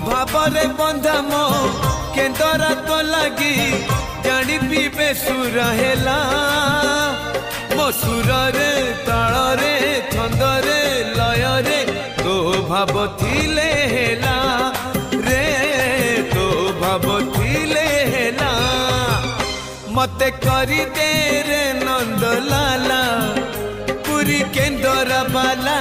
भावरे बंधा मो केंदरा तो लगी जानी पीबे सुर हेला मो सुर रे ताल रे छंद रे लय रे तो भाव थिले हेला रे तो भाव थिले हेला मते करी दे रे नंद लाला पुरी केंदरा बाला।